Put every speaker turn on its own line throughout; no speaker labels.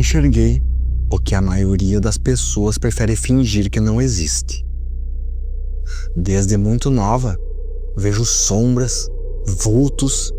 enxerguei o que a maioria das pessoas prefere fingir que não existe. Desde muito nova, vejo sombras, vultos,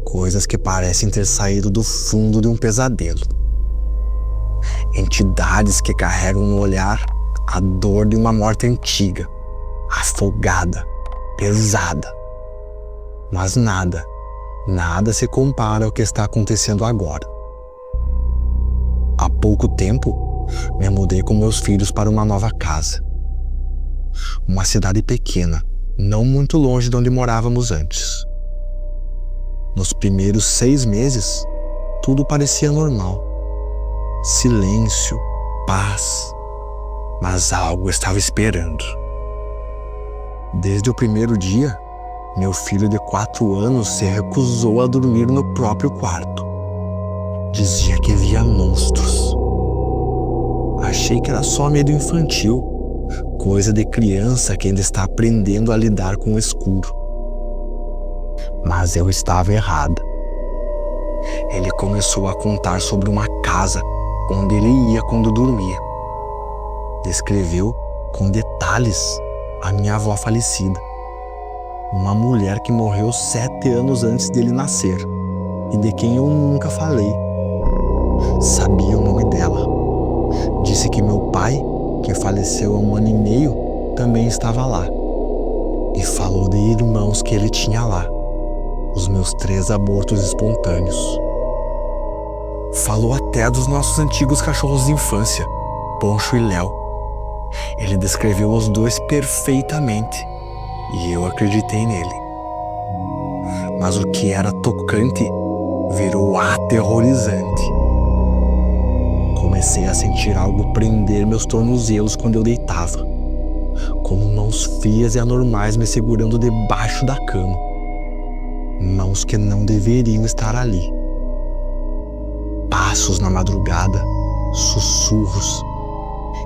coisas que parecem ter saído do fundo de um pesadelo. Entidades que carregam no olhar a dor de uma morte antiga, afogada, pesada. Mas nada se compara ao que está acontecendo agora. Há pouco tempo, me mudei com meus filhos para uma nova casa. Uma cidade pequena, não muito longe de onde morávamos antes. Nos primeiros 6 meses, tudo parecia normal. Silêncio, paz, mas algo estava esperando. Desde o primeiro dia, meu filho de 4 anos se recusou a dormir no próprio quarto. Dizia que via monstros. Achei que era só medo infantil, coisa de criança que ainda está aprendendo a lidar com o escuro. Mas eu estava errada. Ele começou a contar sobre uma casa onde ele ia quando dormia. Descreveu com detalhes a minha avó falecida, uma mulher que morreu 7 anos antes dele nascer e de quem eu nunca falei. Sabia o nome dela. Disse que meu pai, que faleceu há 1 ano e meio, também estava lá. E falou de irmãos que ele tinha lá, os meus 3 abortos espontâneos. Falou até dos nossos antigos cachorros de infância, Poncho e Léo. Ele descreveu os 2 perfeitamente e eu acreditei nele. Mas o que era tocante virou aterrorizante. Comecei a sentir algo prender meus tornozelos quando eu deitava, como mãos frias e anormais me segurando debaixo da cama. Mãos que não deveriam estar ali. Passos na madrugada, sussurros,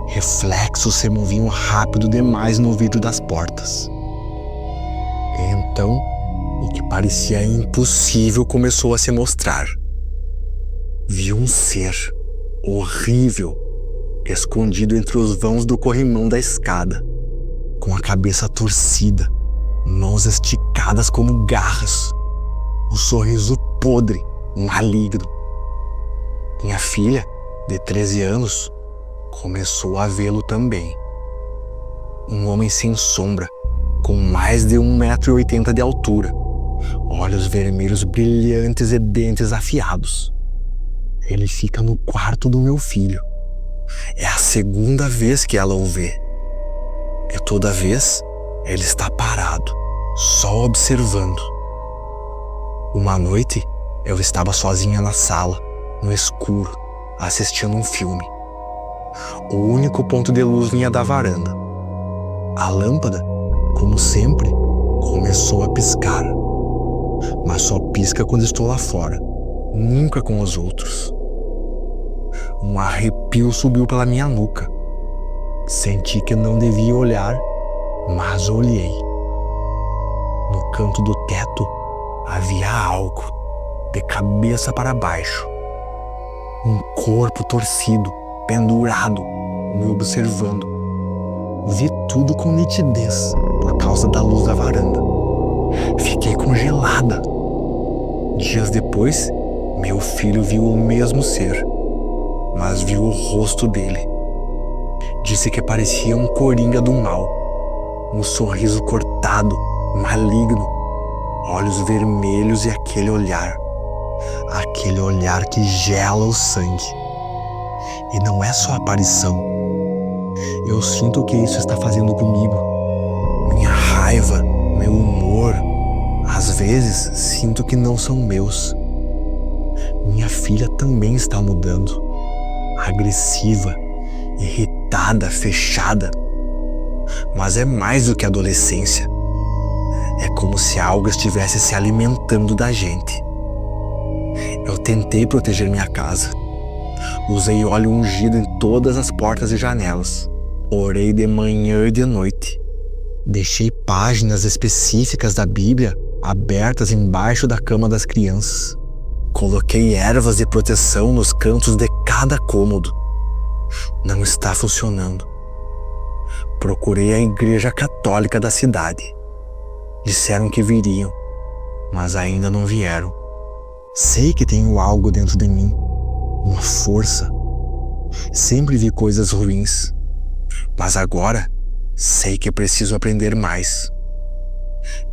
reflexos se moviam rápido demais no vidro das portas. E então, o que parecia impossível começou a se mostrar. Vi um ser horrível, escondido entre os vãos do corrimão da escada, com a cabeça torcida, mãos esticadas como garras, um sorriso podre, maligno. Minha filha, de 13 anos, começou a vê-lo também. Um homem sem sombra, com mais de 1,80 m de altura, olhos vermelhos brilhantes e dentes afiados. Ele fica no quarto do meu filho. É a 2ª vez que ela o vê. E toda vez ele está parado, só observando. Uma noite eu estava sozinha na sala, no escuro, assistindo um filme. O único ponto de luz vinha da varanda. A lâmpada, como sempre, começou a piscar. Mas só pisca quando estou lá fora, nunca com os outros. Um arrepio subiu pela minha nuca. Senti que não devia olhar, mas olhei. No canto do teto havia algo, de cabeça para baixo. Um corpo torcido, pendurado, me observando. Vi tudo com nitidez por causa da luz da varanda. Fiquei congelada. Dias depois, meu filho viu o mesmo ser, mas viu o rosto dele. Disse que parecia um coringa do mal, um sorriso cortado, maligno, olhos vermelhos e aquele olhar que gela o sangue. E não é só aparição. Eu sinto o que isso está fazendo comigo. Minha raiva, meu humor, às vezes sinto que não são meus. Minha filha também está mudando. Agressiva, irritada, fechada. Mas é mais do que adolescência. É como se algo estivesse se alimentando da gente. Eu tentei proteger minha casa. Usei óleo ungido em todas as portas e janelas. Orei de manhã e de noite. Deixei páginas específicas da Bíblia abertas embaixo da cama das crianças. Coloquei ervas de proteção nos cantos de cada cômodo. Não está funcionando. Procurei a igreja católica da cidade. Disseram que viriam, mas ainda não vieram. Sei que tenho algo dentro de mim, uma força. Sempre vi coisas ruins, mas agora sei que preciso aprender mais.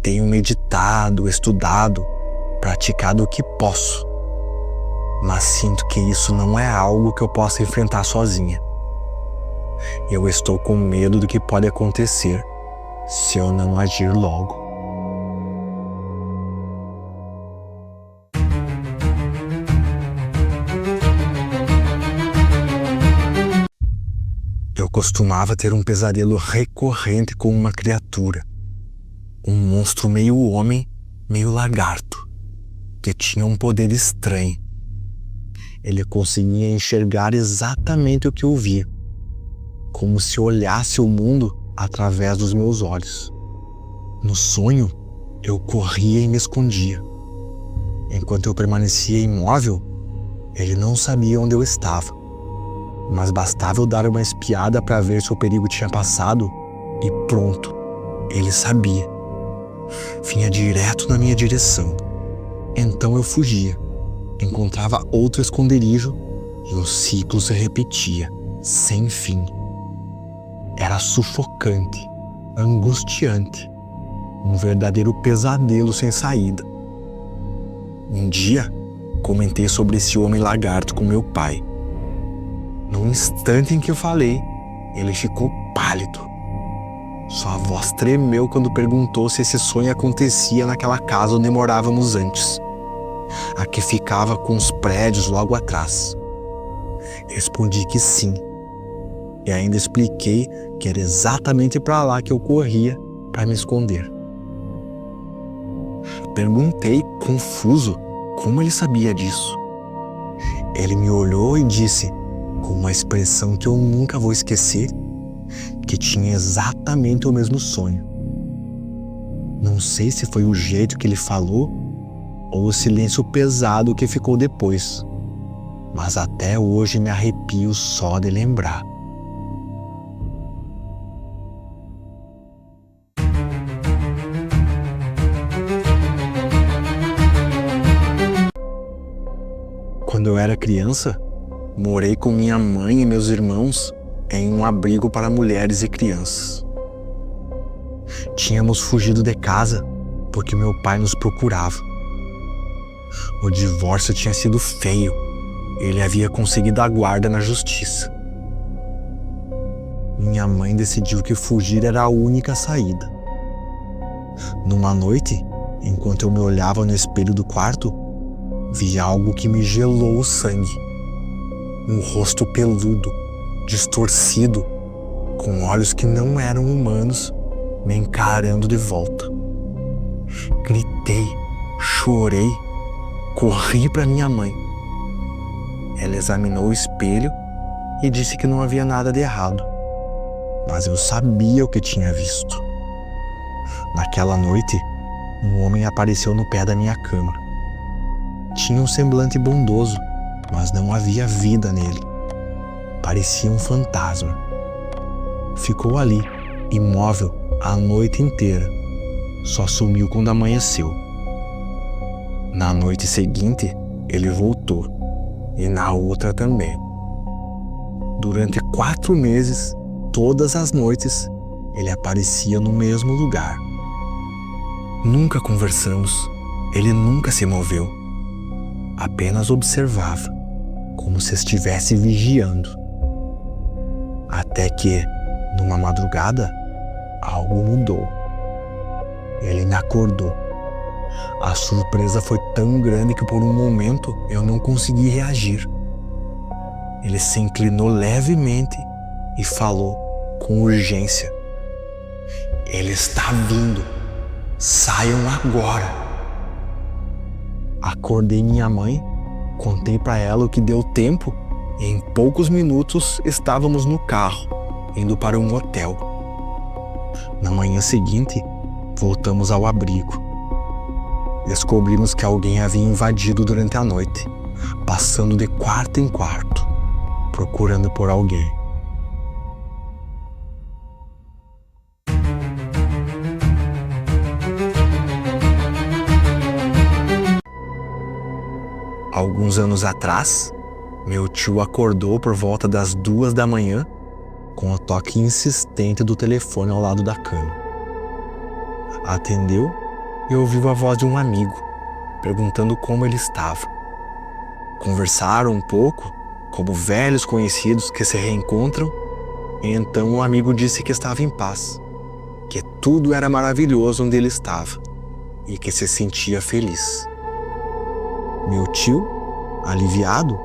Tenho meditado, estudado, praticado o que posso, mas sinto que isso não é algo que eu possa enfrentar sozinha. Eu estou com medo do que pode acontecer se eu não agir logo. Eu costumava ter um pesadelo recorrente com uma criatura, um monstro meio homem, meio lagarto, que tinha um poder estranho. Ele conseguia enxergar exatamente o que eu via, como se olhasse o mundo através dos meus olhos. No sonho, eu corria e me escondia. Enquanto eu permanecia imóvel, ele não sabia onde eu estava. Mas bastava eu dar uma espiada para ver se o perigo tinha passado e pronto, ele sabia. Vinha direto na minha direção. Então eu fugia, encontrava outro esconderijo e o ciclo se repetia, sem fim. Era sufocante, angustiante, um verdadeiro pesadelo sem saída. Um dia, comentei sobre esse homem lagarto com meu pai. No instante em que eu falei, ele ficou pálido. Sua voz tremeu quando perguntou se esse sonho acontecia naquela casa onde morávamos antes, a que ficava com os prédios logo atrás. Respondi que sim, e ainda expliquei que era exatamente para lá que eu corria para me esconder. Perguntei, confuso, como ele sabia disso. Ele me olhou e disse, com uma expressão que eu nunca vou esquecer, que tinha exatamente o mesmo sonho. Não sei se foi o jeito que ele falou ou o silêncio pesado que ficou depois, mas até hoje me arrepio só de lembrar. Quando eu era criança, morei com minha mãe e meus irmãos em um abrigo para mulheres e crianças. Tínhamos fugido de casa porque meu pai nos procurava. O divórcio tinha sido feio. Ele havia conseguido a guarda na justiça. Minha mãe decidiu que fugir era a única saída. Numa noite, enquanto eu me olhava no espelho do quarto, vi algo que me gelou o sangue. Um rosto peludo, distorcido, com olhos que não eram humanos, me encarando de volta. Gritei, chorei, corri para minha mãe. Ela examinou o espelho e disse que não havia nada de errado, mas eu sabia o que tinha visto. Naquela noite, um homem apareceu no pé da minha cama. Tinha um semblante bondoso, mas não havia vida nele. Parecia um fantasma. Ficou ali, imóvel, a noite inteira. Só sumiu quando amanheceu. Na noite seguinte, ele voltou, e na outra também. Durante 4 meses, todas as noites, ele aparecia no mesmo lugar. Nunca conversamos, ele nunca se moveu. Apenas observava, como se estivesse vigiando. Até que, numa madrugada, algo mudou. Ele me acordou. A surpresa foi tão grande que por um momento eu não consegui reagir. Ele se inclinou levemente e falou com urgência: "Ele está vindo. Saiam agora." Acordei minha mãe, contei para ela o que deu tempo e em poucos minutos estávamos no carro, indo para um hotel. Na manhã seguinte, voltamos ao abrigo. descobrimos que alguém havia invadido durante a noite, passando de quarto em quarto, procurando por alguém. Alguns anos atrás, meu tio acordou por volta das 2 da manhã com o toque insistente do telefone ao lado da cama. Atendeu e ouviu a voz de um amigo, perguntando como ele estava. Conversaram um pouco, como velhos conhecidos que se reencontram, e então o amigo disse que estava em paz, que tudo era maravilhoso onde ele estava e que se sentia feliz. Meu tio, aliviado,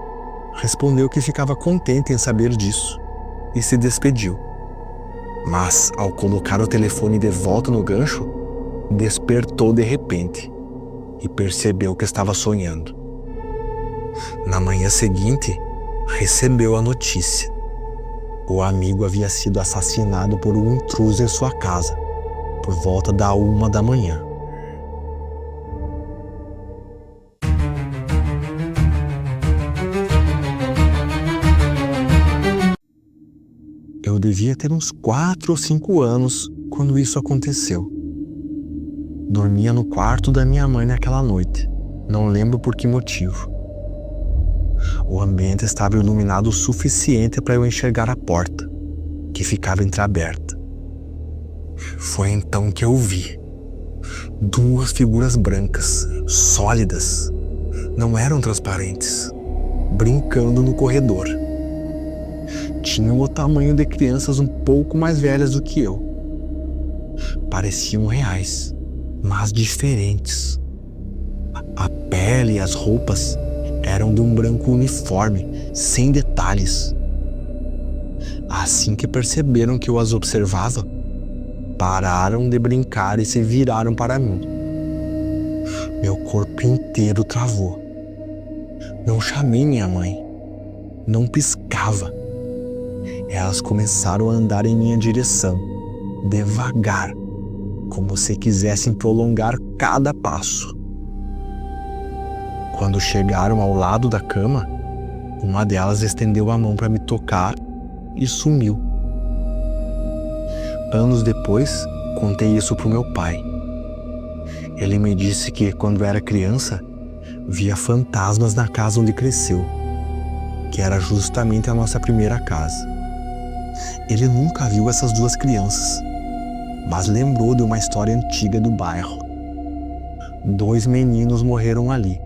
respondeu que ficava contente em saber disso e se despediu. Mas, ao colocar o telefone de volta no gancho, despertou de repente e percebeu que estava sonhando. Na manhã seguinte, recebeu a notícia. O amigo havia sido assassinado por um intruso em sua casa, por volta da 1 da manhã. Eu devia ter uns 4 ou 5 anos quando isso aconteceu. Dormia no quarto da minha mãe naquela noite. Não lembro por que motivo. O ambiente estava iluminado o suficiente para eu enxergar a porta, que ficava entreaberta. Foi então que eu vi 2 figuras brancas, sólidas, não eram transparentes, brincando no corredor. Tinham o tamanho de crianças um pouco mais velhas do que eu. Pareciam reais, mas diferentes. A pele e as roupas eram de um branco uniforme, sem detalhes. Assim que perceberam que eu as observava, pararam de brincar e se viraram para mim. Meu corpo inteiro travou. Não chamei minha mãe. Não piscava. Elas começaram a andar em minha direção, devagar, como se quisessem prolongar cada passo. Quando chegaram ao lado da cama, uma delas estendeu a mão para me tocar e sumiu. Anos depois, contei isso para o meu pai. Ele me disse que, quando era criança, via fantasmas na casa onde cresceu, que era justamente a nossa primeira casa. Ele nunca viu essas 2 crianças, mas lembrou de uma história antiga do bairro. 2 meninos morreram ali,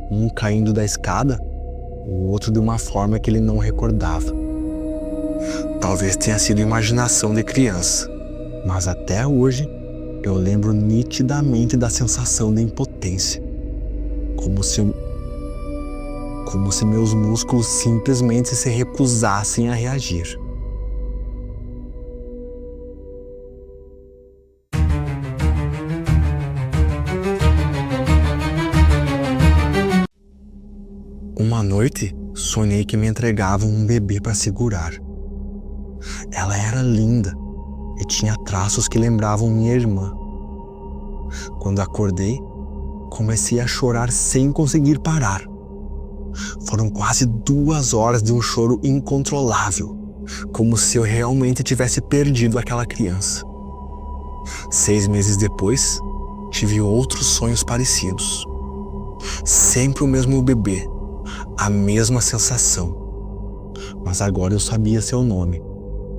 um caindo da escada, o outro de uma forma que ele não recordava. Talvez tenha sido imaginação de criança, mas até hoje eu lembro nitidamente da sensação de impotência, como se meus músculos simplesmente se recusassem a reagir. Uma noite, sonhei que me entregavam um bebê para segurar. Ela era linda e tinha traços que lembravam minha irmã. Quando acordei, comecei a chorar sem conseguir parar. Foram quase 2 horas de um choro incontrolável, como se eu realmente tivesse perdido aquela criança. 6 meses depois, tive outros sonhos parecidos. Sempre o mesmo bebê, a mesma sensação. Mas agora eu sabia seu nome,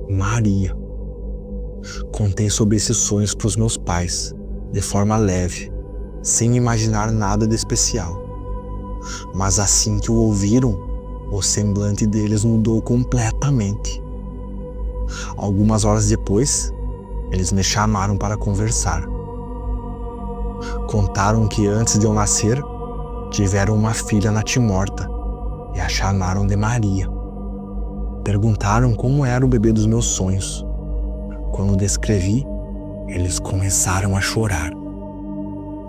Maria. Contei sobre esses sonhos para os meus pais, de forma leve, sem imaginar nada de especial. Mas assim que o ouviram, o semblante deles mudou completamente. Algumas horas depois, eles me chamaram para conversar. Contaram que antes de eu nascer, tiveram uma filha natimorta e a chamaram de Maria. Perguntaram como era o bebê dos meus sonhos. Quando descrevi, eles começaram a chorar.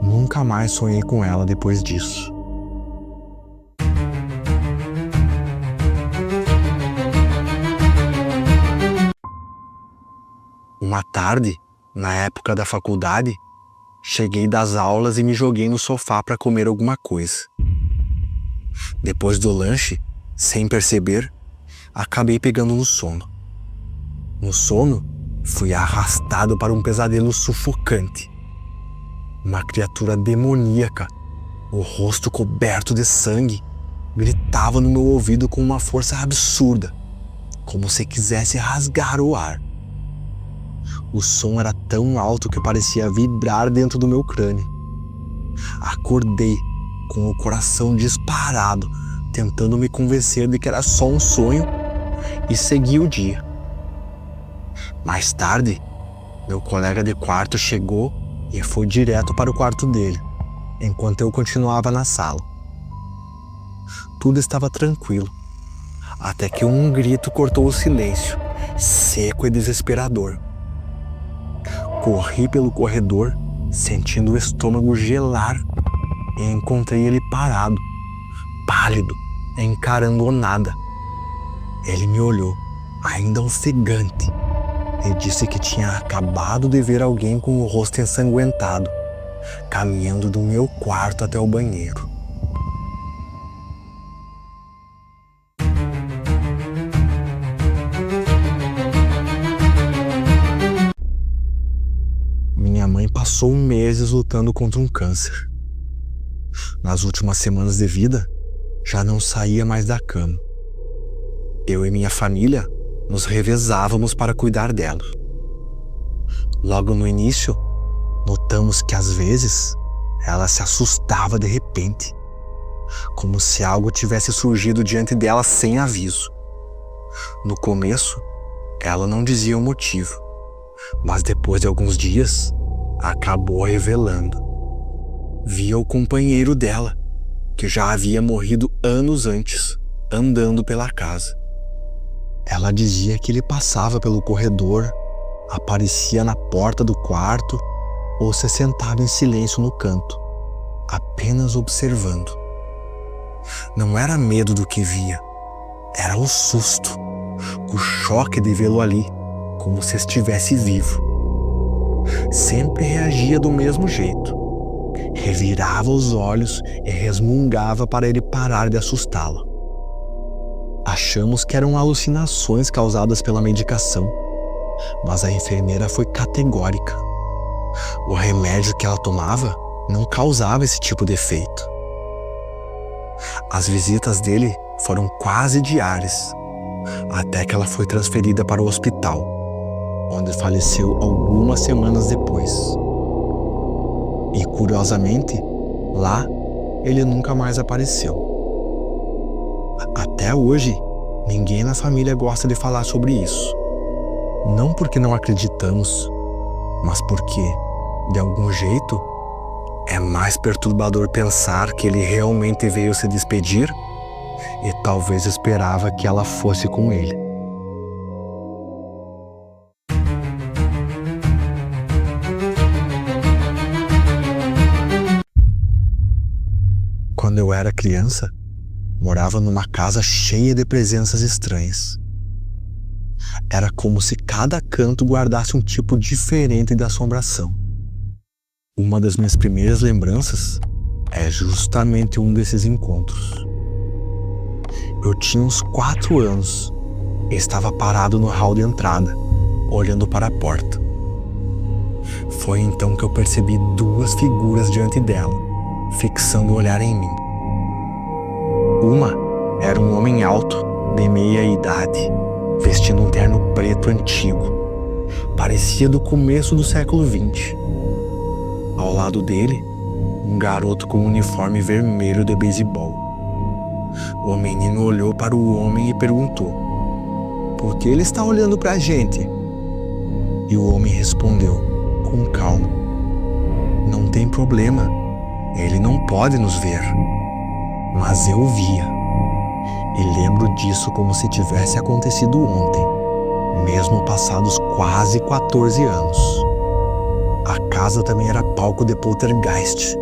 Nunca mais sonhei com ela depois disso. Uma tarde, na época da faculdade, cheguei das aulas e me joguei no sofá para comer alguma coisa. Depois do lanche, sem perceber, acabei pegando no sono. No sono, fui arrastado para um pesadelo sufocante. Uma criatura demoníaca, o rosto coberto de sangue, gritava no meu ouvido com uma força absurda, como se quisesse rasgar o ar. O som era tão alto que parecia vibrar dentro do meu crânio. Acordei com o coração disparado, tentando me convencer de que era só um sonho, e segui o dia. Mais tarde, meu colega de quarto chegou e foi direto para o quarto dele, enquanto eu continuava na sala. Tudo estava tranquilo, até que um grito cortou o silêncio, seco e desesperador. Corri pelo corredor, sentindo o estômago gelar, e encontrei ele parado, pálido, encarando o nada. Ele me olhou, ainda ofegante, e disse que tinha acabado de ver alguém com o rosto ensanguentado, caminhando do meu quarto até o banheiro. Minha mãe passou meses lutando contra um câncer. Nas últimas semanas de vida, já não saía mais da cama. Eu e minha família nos revezávamos para cuidar dela. Logo no início, notamos que às vezes ela se assustava de repente, como se algo tivesse surgido diante dela sem aviso. No começo, ela não dizia o motivo, mas depois de alguns dias, acabou revelando. Via o companheiro dela, que já havia morrido anos antes, andando pela casa. Ela dizia que ele passava pelo corredor, aparecia na porta do quarto ou se sentava em silêncio no canto, apenas observando. Não era medo do que via, era o susto, o choque de vê-lo ali, como se estivesse vivo. Sempre reagia do mesmo jeito. Revirava os olhos e resmungava para ele parar de assustá-la. Achamos que eram alucinações causadas pela medicação, mas a enfermeira foi categórica. O remédio que ela tomava não causava esse tipo de efeito. As visitas dele foram quase diárias, até que ela foi transferida para o hospital, onde faleceu algumas semanas depois. E curiosamente, lá ele nunca mais apareceu. Até hoje, ninguém na família gosta de falar sobre isso. Não porque não acreditamos, mas porque, de algum jeito, é mais perturbador pensar que ele realmente veio se despedir e talvez esperava que ela fosse com ele. Quando eu era criança, morava numa casa cheia de presenças estranhas. Era como se cada canto guardasse um tipo diferente de assombração. Uma das minhas primeiras lembranças é justamente um desses encontros. Eu tinha uns 4 anos e estava parado no hall de entrada, olhando para a porta. Foi então que eu percebi 2 figuras diante dela, fixando o olhar em mim. Uma era um homem alto, de meia idade, vestindo um terno preto antigo. Parecia do começo do século XX. Ao lado dele, um garoto com um uniforme vermelho de beisebol. O menino olhou para o homem e perguntou: "Por que ele está olhando para a gente?" E o homem respondeu, com calma: "Não tem problema, ele não pode nos ver." Mas eu via. E lembro disso como se tivesse acontecido ontem, mesmo passados quase 14 anos. A casa também era palco de poltergeist.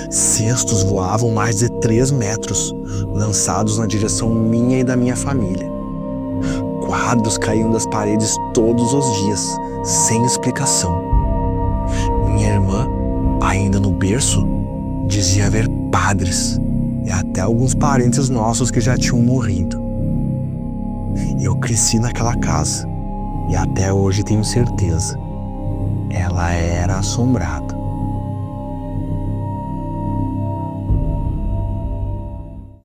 Cestos voavam mais de 3 metros, lançados na direção minha e da minha família. Quadros caíam das paredes todos os dias, sem explicação. Minha irmã Ainda no berço, dizia haver padres e até alguns parentes nossos que já tinham morrido. Eu cresci naquela casa e até hoje tenho certeza, ela era assombrada.